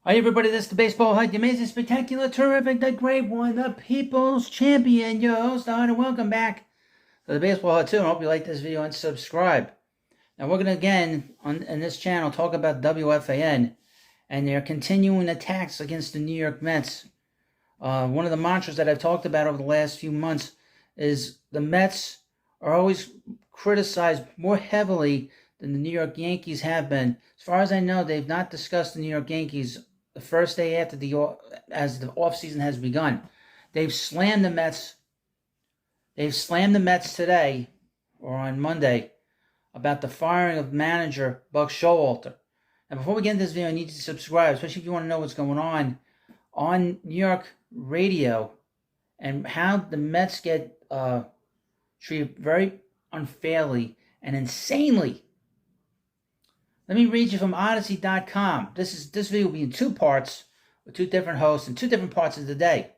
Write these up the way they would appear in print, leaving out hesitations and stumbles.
Hi everybody, this is the Baseball Hype, the amazing, spectacular, terrific, the great one, the people's champion, your host, and welcome back to the Baseball Hype 2, and I hope you like this video and subscribe. Now we're going to again, in this channel, talk about WFAN and their continuing attacks against the New York Mets. One of the mantras that I've talked about over the last few months is the Mets are always criticized more heavily than the New York Yankees have been. As far as I know, they've not discussed the New York Yankees the first day after as the offseason has begun. They've slammed the Mets. They've slammed the Mets today, or on Monday, about the firing of manager Buck Showalter. Now, before we get into this video, I need you to subscribe, especially if you want to know what's going on New York radio and how the Mets get treated very unfairly and insanely. Let me read you from Odyssey.com. This video will be in two parts with two different hosts and two different parts of the day.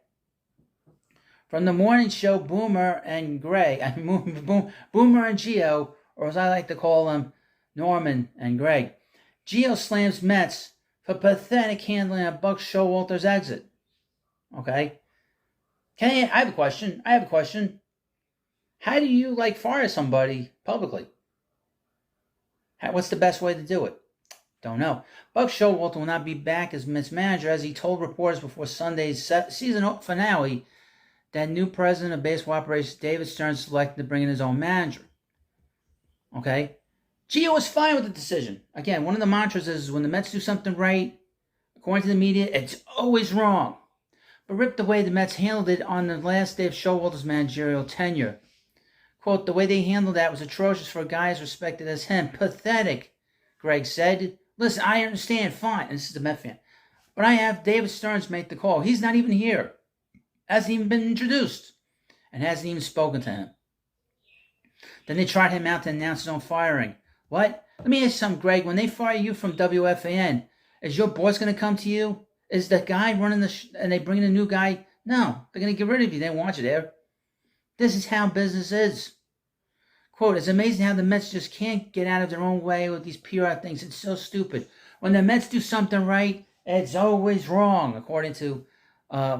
From the morning show, Boomer and Gray, Boomer and Gio, or as I like to call them, Norman and Greg. Gio slams Mets for pathetic handling of Buck Showalter's exit. Okay? I have a question. How do you fire somebody publicly? What's the best way to do it? Don't know. Buck Showalter will not be back as Mets manager, as he told reporters before Sunday's season finale that new president of baseball operations, David Stern, selected to bring in his own manager. Okay? Gio was fine with the decision. Again, one of the mantras is when the Mets do something right, according to the media, it's always wrong. But ripped the way the Mets handled it on the last day of Showalter's managerial tenure. Quote, the way they handled that was atrocious for a guy as respected as him. Pathetic, Greg said. Listen, I understand, fine. And this is the Met fan. But I have David Stearns make the call. He's not even here. Hasn't even been introduced. And hasn't even spoken to him. Then they tried him out to announce his own firing. What? Let me ask you something, Greg. When they fire you from WFAN, is your boss going to come to you? Is the guy running and they bring in a new guy? No, they're going to get rid of you. They don't want you there. This is how business is. Quote, it's amazing how the Mets just can't get out of their own way with these PR things. It's so stupid. When the Mets do something right, it's always wrong, according to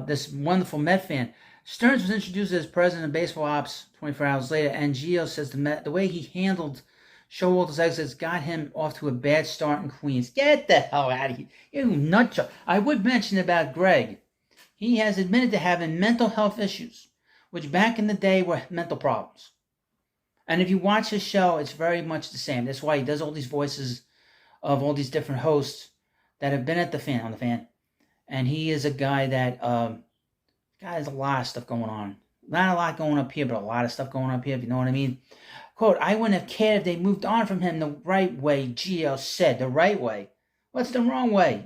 this wonderful Met fan. Stearns was introduced as president of baseball ops 24 hours later, and Gio says the way he handled Showalter's exits got him off to a bad start in Queens. Get the hell out of here, you nutjob. I would mention about Greg. He has admitted to having mental health issues, which back in the day were mental problems. And if you watch his show, it's very much the same. That's why he does all these voices of all these different hosts that have been on the fan. And he is a guy that has a lot of stuff going on. Not a lot going up here, but a lot of stuff going up here, if you know what I mean. Quote, I wouldn't have cared if they moved on from him the right way, Gio said. The right way? What's the wrong way?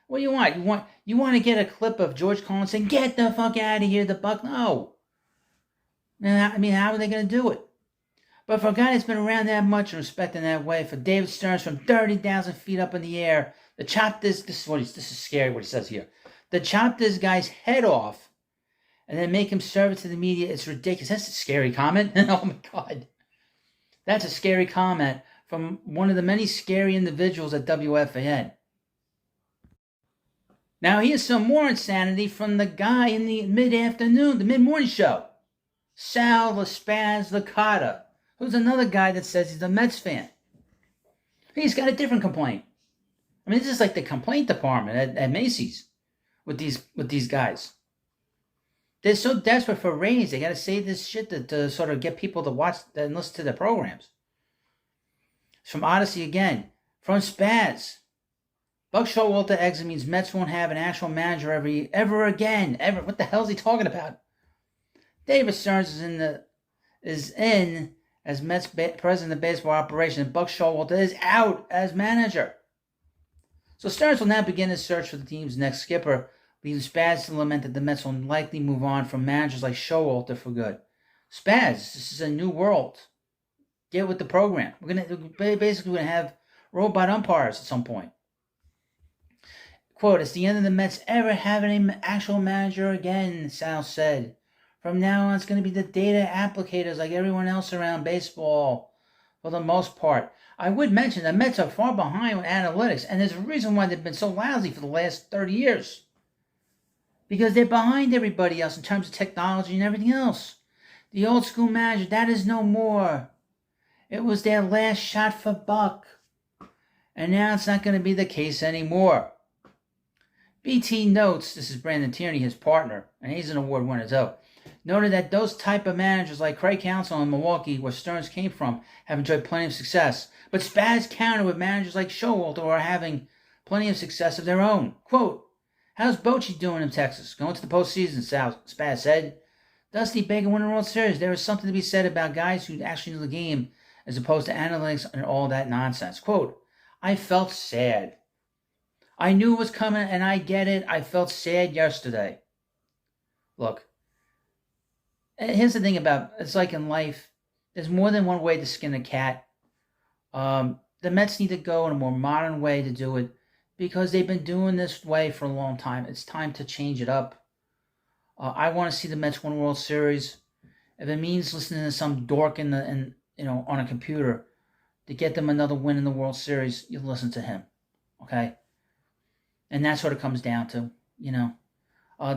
What do you want? You want to get a clip of George Collins saying, get the fuck out of here, the Buck? No. I mean, how are they going to do it? But for a guy that's been around that much and respected that way, for David Stearns from 30,000 feet up in the air, to chop this is scary what he says here. To chop this guy's head off and then make him serve it to the media, it's ridiculous. That's a scary comment. Oh my God. That's a scary comment from one of the many scary individuals at WFAN. Now here's some more insanity from the guy in the mid-afternoon, the mid-morning show. Sal Spaz Licata, who's another guy that says he's a Mets fan. He's got a different complaint. I mean, this is like the complaint department at Macy's with these guys. They're so desperate for ratings, they got to say this shit to sort of get people to watch and listen to their programs. It's from Odyssey again. From Spaz. Buck Showalter exit means Mets won't have an actual manager ever again. Ever. What the hell is he talking about? David Stearns is in as Mets president of baseball operations, and Buck Showalter is out as manager. So Stearns will now begin his search for the team's next skipper, leaving Spaz to lament that the Mets will likely move on from managers like Showalter for good. Spaz, this is a new world. Get with the program. We're gonna have robot umpires at some point. Quote, it's the end of the Mets ever having an actual manager again, Sal said. From now on, it's going to be the data applicators like everyone else around baseball. for the most part. I would mention the Mets are far behind with analytics, and there's a reason why they've been so lousy for the last 30 years. Because they're behind everybody else in terms of technology and everything else. The old school manager, that is no more. It was their last shot for Buck. And now it's not going to be the case anymore. BT notes, this is Brandon Tierney, his partner, and he's an award winner too, noted that those type of managers like Craig Counsell in Milwaukee, where Stearns came from, have enjoyed plenty of success. But Spaz countered with managers like Showalter who are having plenty of success of their own. Quote, how's Bochy doing in Texas? Going to the postseason, Spaz said. Dusty Baker won a World Series. There is something to be said about guys who actually know the game as opposed to analytics and all that nonsense. Quote, I felt sad. I knew it was coming, and I get it. I felt sad yesterday. Look, here's the thing about, it's like in life, there's more than one way to skin a cat. The Mets need to go in a more modern way to do it because they've been doing this way for a long time. It's time to change it up. I want to see the Mets win a World Series. If it means listening to some dork on a computer to get them another win in the World Series, you listen to him, okay? And that's what it comes down to,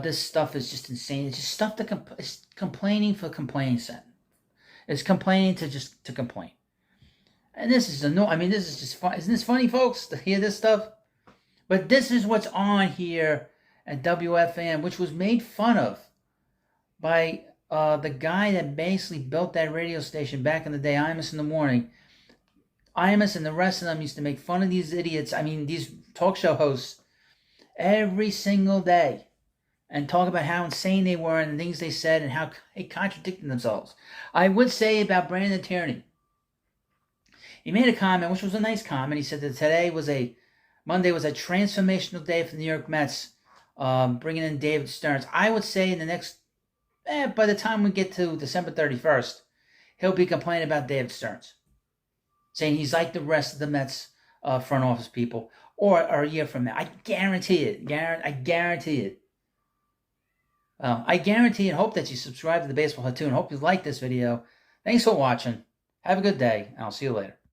This stuff is just insane. It's just stuff it's complaining for complaining's sake. It's complaining to complain. And this is this is just fun. Isn't this funny, folks, to hear this stuff? But this is what's on here at WFAN, which was made fun of by the guy that basically built that radio station back in the day, Imus in the Morning. Imus and the rest of them used to make fun of these idiots, these talk show hosts, every single day, and talk about how insane they were and the things they said and how they contradicted themselves. I would say about Brandon Tierney, he made a comment, which was a nice comment. He said that Monday was a transformational day for the New York Mets, bringing in David Stearns. I would say in the next, by the time we get to December 31st, he'll be complaining about David Stearns, saying he's like the rest of the Mets front office people, or a year from now. I guarantee it. I guarantee it. I guarantee and hope that you subscribe to the Baseball Hut too, and hope you like this video. Thanks for watching. Have a good day, and I'll see you later.